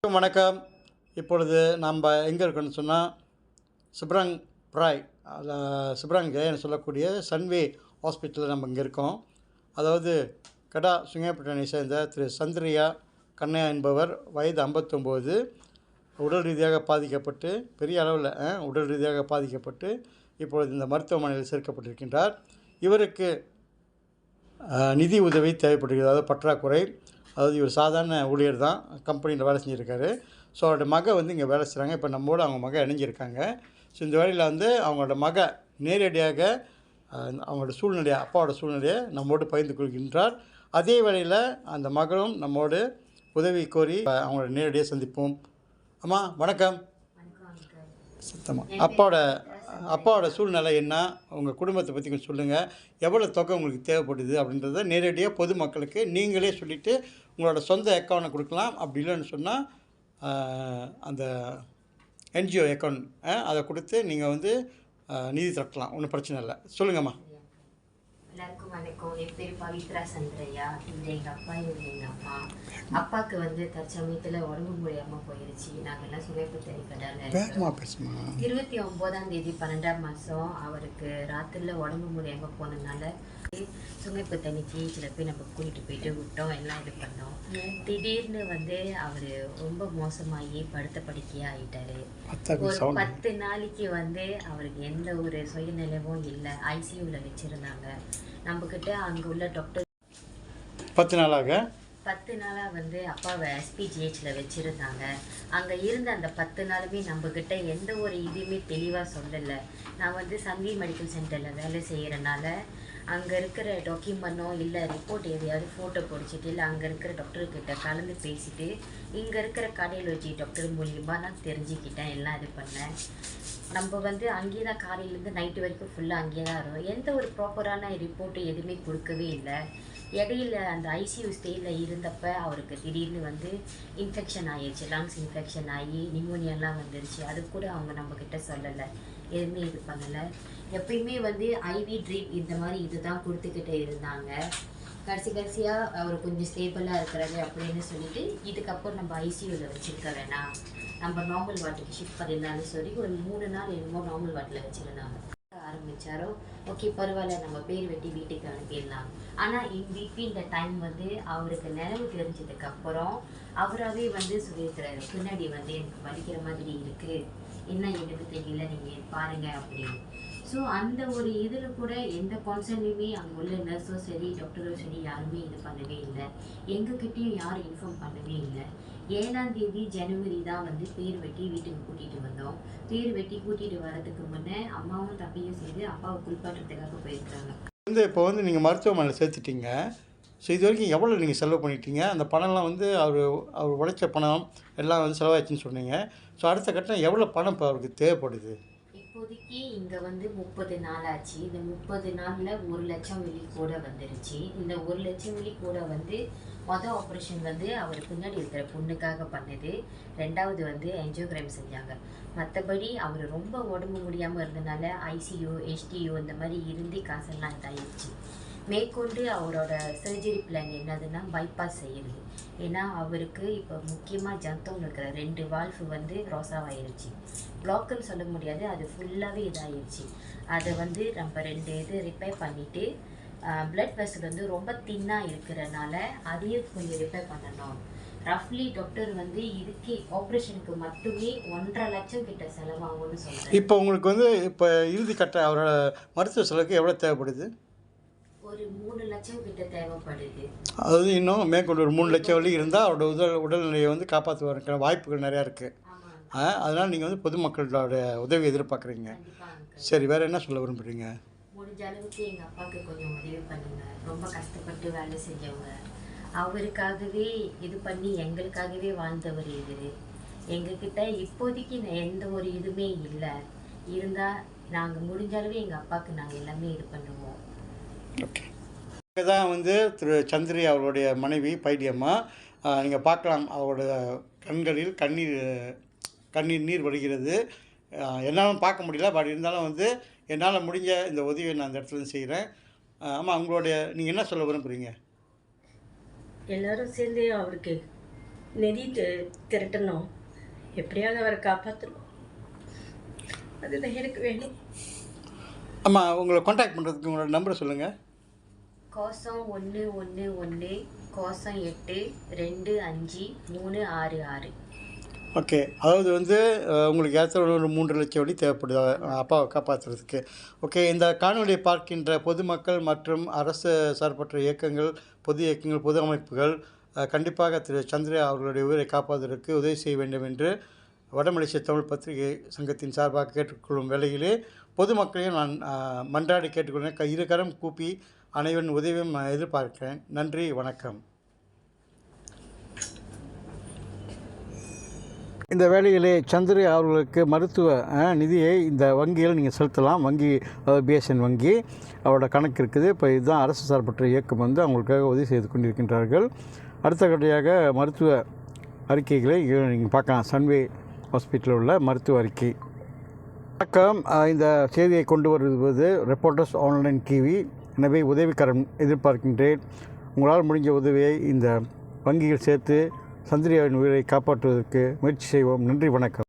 வணக்கம். இப்பொழுது நம்ம எங்கே இருக்கோன்னு சொன்னால் சிப்ரங் பிராய் சிப்ரங் ஜெயன்னு சொல்லக்கூடிய சன்வே ஹாஸ்பிட்டலில் நம்ம இங்கே இருக்கோம். அதாவது கடா சுங்கப்பட்டனை சேர்ந்த திரு சந்திரியா கண்ணையா என்பவர் வயது 59, உடல் ரீதியாக பாதிக்கப்பட்டு பெரிய அளவில் உடல் ரீதியாக பாதிக்கப்பட்டு இப்பொழுது இந்த மருத்துவமனையில் சேர்க்கப்பட்டிருக்கின்றார். இவருக்கு நிதி உதவி தேவைப்படுகிறது, அதாவது பற்றாக்குறை. அதாவது இவர் சாதாரண ஊழியர் தான், கம்பெனியில் வேலை செஞ்சுருக்காரு. ஸோ அவரோட மக இங்கே வேலை செய்கிறாங்க. இப்போ நம்மோடு அவங்க மக இணைஞ்சிருக்காங்க. ஸோ இந்த வேலையில் அவங்களோட மக நேரடியாக அவங்களோட சூழ்நிலையை, அப்பாவோட சூழ்நிலையை நம்மோடு பகிர்ந்து கொள்கின்றார். அதே வேளையில் அந்த மகளும் நம்மோடு உதவி கோரி அவங்களோட நேரடியாக சந்திப்போம். அம்மா வணக்கம். சுத்தமாக அப்பாவோட சூழ்நிலை என்ன, உங்கள் குடும்பத்தை பற்றி கொஞ்சம் சொல்லுங்கள். எவ்வளோ தொகை உங்களுக்கு தேவைப்படுது அப்படின்றத நேரடியாக பொதுமக்களுக்கு நீங்களே சொல்லிவிட்டு உங்களோட சொந்த அக்கௌண்ட்டை கொடுக்கலாம். அப்படி இல்லைன்னு சொன்னால் அந்த என்ஜிஓ அக்கௌண்ட் அதை கொடுத்து நீங்கள் நிதி திரட்டலாம். ஒன்றும் பிரச்சனை இல்லை. சொல்லுங்கம்மா. எல்லாருக்கும் வணக்கம். என் பேர் பவித்ரா சந்திரையா. இது எங்கள் அப்பா, இவங்க எங்கள் அம்மா. அப்பாவுக்கு தற்சமயத்தில் உடம்பு முடியாமல் போயிடுச்சு. நாங்கள்லாம் சுமைப்புத்தறி கடையில் 29ஆம் தேதி 12ஆம் மாதம் அவருக்கு ராத்திரியில் உடம்பு முடியாமல் போனதுனால சுமைப்புத்தண்ணி ஜிஹெச்சில் போய் நம்ம கூட்டிகிட்டு போயிட்டு விட்டோம், எல்லாம் இது பண்ணோம். திடீர்னு அவர் ரொம்ப மோசமாகி படுத்த படுக்கையாக ஆகிட்டாரு. ஒரு 10 நாளைக்கு அவருக்கு எந்த ஒரு சுயநிலைவும் இல்லை. ஐசியூவில் வச்சுருந்தாங்க. நம்மக்கிட்ட அங்கே உள்ள டாக்டர் 10 நாளாக அப்பாவை எஸ்பிஜிஹெச்சில் வச்சுருந்தாங்க. அங்கே இருந்த அந்த 10 நாளுமே நம்மக்கிட்ட எந்த ஒரு இதுவுமே தெளிவாக சொல்லலை. நான் சன்வி மெடிக்கல் சென்டரில் வேலை செய்கிறனால அங்கே இருக்கிற டாக்குமெண்ட்டோ இல்லை ரிப்போர்ட் எதையாவது ஃபோட்டோ பிடிச்சிட்டு இல்லை அங்கே இருக்கிற டாக்டர்கிட்ட கலந்து பேசிவிட்டு இங்கே இருக்கிற கார்டியாலஜி டாக்டர் மூலியமாக நான் தெரிஞ்சுக்கிட்டேன், எல்லாம் இது பண்ணேன். நம்ம அங்கேயே தான் காலையிலேருந்து நைட்டு வரைக்கும் ஃபுல்லாக அங்கேயே தான் இருக்கும். எந்த ஒரு ப்ராப்பரான ரிப்போர்ட்டு எதுவுமே கொடுக்கவே இல்லை. இடையில அந்த ஐசியூ ஸ்டேயில் இருந்தப்போ அவருக்கு திடீர்னு இன்ஃபெக்ஷன் ஆகிடுச்சு, லங்ஸ் இன்ஃபெக்ஷன் ஆகி நிமோனியாலாம் வந்துருச்சு. அது கூட அவங்க நம்மக்கிட்ட சொல்லலை, எதுவுமே இது பண்ணலை. எப்பயுமே ஐவி ட்ரிப் இந்த மாதிரி இது தான் கொடுத்துக்கிட்டே இருந்தாங்க. கடைசியாக அவர் கொஞ்சம் ஸ்டேபிளாக இருக்கிறது அப்படின்னு சொல்லிட்டு இதுக்கப்புறம் நம்ம ஐசியூவில் வச்சுருக்க வேணாம், நம்ம நார்மல் வார்டுக்கு ஷிஃப்ட் பண்ணிடலான்னு சொல்லி ஒரு 3 நாள் என்னமோ நார்மல் வார்டில் வச்சுருந்தாங்க. ஆரம்பித்தாரோ ஓகே பரவாயில்ல, நம்ம பேர் வெட்டி வீட்டுக்கு அனுப்பிடலாம். ஆனால் இந்த டைம் அவருக்கு நினைவு தெரிஞ்சதுக்கப்புறம் அவராகவே சொல்லியிருக்கிறாரு, பின்னாடி எனக்கு வலிக்கிற மாதிரி இருக்குது, என்ன எனக்கு தெரியல, நீங்கள் பாருங்கள் அப்படின்னு. ஸோ அந்த ஒரு இதில் கூட எந்த கான்சர்ன்லையுமே அங்கே உள்ள நர்ஸோ சரி டாக்டரோ சரி யாருமே இது பண்ணவே இல்லை. எங்ககிட்டையும் யாரும் இன்ஃபார்ம் பண்ணவே இல்லை. 7ஆம் தேதி ஜனவரி தான் பேர் வெட்டி வீட்டுக்கு கூட்டிகிட்டு வந்தோம். பேர் வெட்டி கூட்டிகிட்டு வரதுக்கு முன்னே அம்மாவும் தம்பியும் சேர்ந்து அப்பாவை குளிப்பாட்டுறதுக்காக போயிருக்கிறாங்க. இப்போ நீங்கள் மருத்துவமனையில் சேர்த்துட்டீங்க. ஸோ இது வரைக்கும் எவ்வளோ நீங்கள் செலவு பண்ணிட்டீங்க? அந்த பணம்லாம் அவர் உழைச்ச பணம் எல்லாம் செலவாயிடுச்சுன்னு சொன்னீங்க. ஸோ அடுத்த கட்டம் எவ்வளோ பணம் இப்போ அவருக்கு தேவைப்படுது? இப்போதைக்கு இங்கே 30 நாள் ஆச்சு. இந்த 30 நாளில் 1 லட்சம் வெள்ளி கூட வந்துருச்சு. இந்த 1 லட்சம் வெள்ளி கூட மொதல் ஆப்ரேஷன் அவர் பின்னாடி இருக்கிற பொண்ணுக்காக பண்ணது. 2வது என்ஜியோகிராம் செஞ்சாங்க. மற்றபடி அவர் ரொம்ப உடம்பு முடியாமல் இருந்தனால ஐசியூ HDU இந்த மாதிரி இருந்து காசெல்லாம் இதாகிடுச்சு. மேற்கொண்டு அவரோட சர்ஜரி பிளான் என்னதுன்னா பைபாஸ் செய்கிறது. ஏன்னா அவருக்கு இப்போ முக்கியமாக ஜந்தோன்னு இருக்கிற 2 வால்ஃபு ரோசாவாயிருச்சு. பிளாக்குன்னு சொல்ல முடியாது, அது ஃபுல்லாகவே இதாகிடுச்சு. அதை நம்ம 2 இது ரிப்பேர் பண்ணிவிட்டு பிளட் வெசல் ரொம்ப தின்னாக இருக்கிறனால அதையும் கொஞ்சம் ரிப்பேர் பண்ணணும். ரஃப்லி டாக்டர் இதுக்கு ஆப்ரேஷனுக்கு மட்டுமே 1.5 லட்சம் கிட்ட செலவாகும்னு சொல்கிறேன். இப்போ உங்களுக்கு இப்போ இறுதி கட்ட அவரோட மருத்துவ செலவுக்கு எவ்வளோ தேவைப்படுது? ஒரு 3 லட்சம் கிட்ட தேவைப்படுது. அதாவது இன்னும் மேற்கொண்டு ஒரு 3 லட்சம் வழி இருந்தால் அவரோட உடல்நிலையை காப்பாற்றுவதற்கான வாய்ப்புகள் நிறையா இருக்குது. அதனால் நீங்கள் பொதுமக்களோட உதவி எதிர்பார்க்குறீங்க. சரி, வேறு என்ன சொல்ல விரும்புகிறீங்க? முடிஞ்ச அளவுக்கு எங்கள் அப்பாவுக்கு கொஞ்சம் உதவி பண்ணுங்க. ரொம்ப கஷ்டப்பட்டு வேலை செஞ்சவங்க, அவருக்காகவே இது பண்ணி எங்களுக்காகவே வாழ்ந்தவர். இது எங்ககிட்ட இப்போதைக்கு எந்த ஒரு இதுவுமே இல்லை. இருந்தால் நாங்கள் முடிஞ்ச அளவு எங்கள் அப்பாவுக்கு நாங்கள் எல்லாமே இது பண்ணுவோம். ஓகே, இங்கே தான் திரு சந்திரி அவருடைய மனைவி பைடியம்மா. நீங்கள் பார்க்கலாம், அவரோட கண்களில் கண்ணீர் நீர் வருகிறது. என்னாலும் பார்க்க முடியல, பட் இருந்தாலும் என்னால் முடிஞ்ச இந்த உதவியை நான் அந்த இடத்துல செய்கிறேன். ஆமாம், நீங்கள் என்ன சொல்ல விரும்புகிறீங்க? எல்லோரும் சேர்ந்து அவருக்கு நிதி திரட்டணும், எப்படியாவது அவரை காப்பாற்றணும். அதுதான் எனக்கு வேணும். அம்மா உங்களை காண்டாக்ட் பண்ணுறதுக்கு உங்களோட நம்பரை சொல்லுங்கள். 0111 08 25 366. ஓகே, அதாவது வந்து உங்களுக்கு ஏற்ற ஒரு 3 லட்சம் வழி தேவைப்படுது அப்பாவை காப்பாற்றுறதுக்கு. ஓகே, இந்த காணொலியை பார்க்கின்ற பொதுமக்கள் மற்றும் அரசு சார்பற்ற இயக்கங்கள், பொது இயக்கங்கள், பொது அமைப்புகள் கண்டிப்பாக திரு சந்திரா அவர்களுடைய உயிரை காப்பாற்றுவதற்கு உதவி செய்ய வேண்டும் என்று வடமலேசிய தமிழ் பத்திரிகை சங்கத்தின் சார்பாக கேட்டுக்கொள்ளும் வேளையிலே பொதுமக்களையும் நான் மன்றாடி கேட்டுக்கொள்கிறேன். இரு கரம் கூப்பி அனைவரின் உதவியும் எதிர்பார்க்கிறேன். நன்றி, வணக்கம். இந்த வேளையிலே சந்திர அவர்களுக்கு மருத்துவ நிதியை இந்த வங்கியில் நீங்கள் செலுத்தலாம். வங்கி, அதாவது பிஎஸ்என் வங்கி, அவரோட கணக்கு இருக்குது. இப்போ இதுதான் அரசு சார்பற்ற இயக்கம் வந்து அவங்களுக்காக உதவி செய்து கொண்டிருக்கின்றார்கள். அடுத்தபடியாக மருத்துவ அறிக்கைகளை நீங்கள் பார்க்கலாம். சன்வே ஹாஸ்பிட்டலில் உள்ள மருத்துவ அறிக்கை. வணக்கம். இந்த செய்தியை கொண்டு வருவது ரெப்போர்ட்டர்ஸ் ஆன்லைன் டிவி. எனவே உதவிக்கரம் எதிர்பார்க்கின்றேன். உங்களால் முடிஞ்ச உதவியை இந்த வங்கியில் சேர்த்து சந்திரியாவின் உயிரை காப்பாற்றுவதற்கு முயற்சி செய்வோம். நன்றி, வணக்கம்.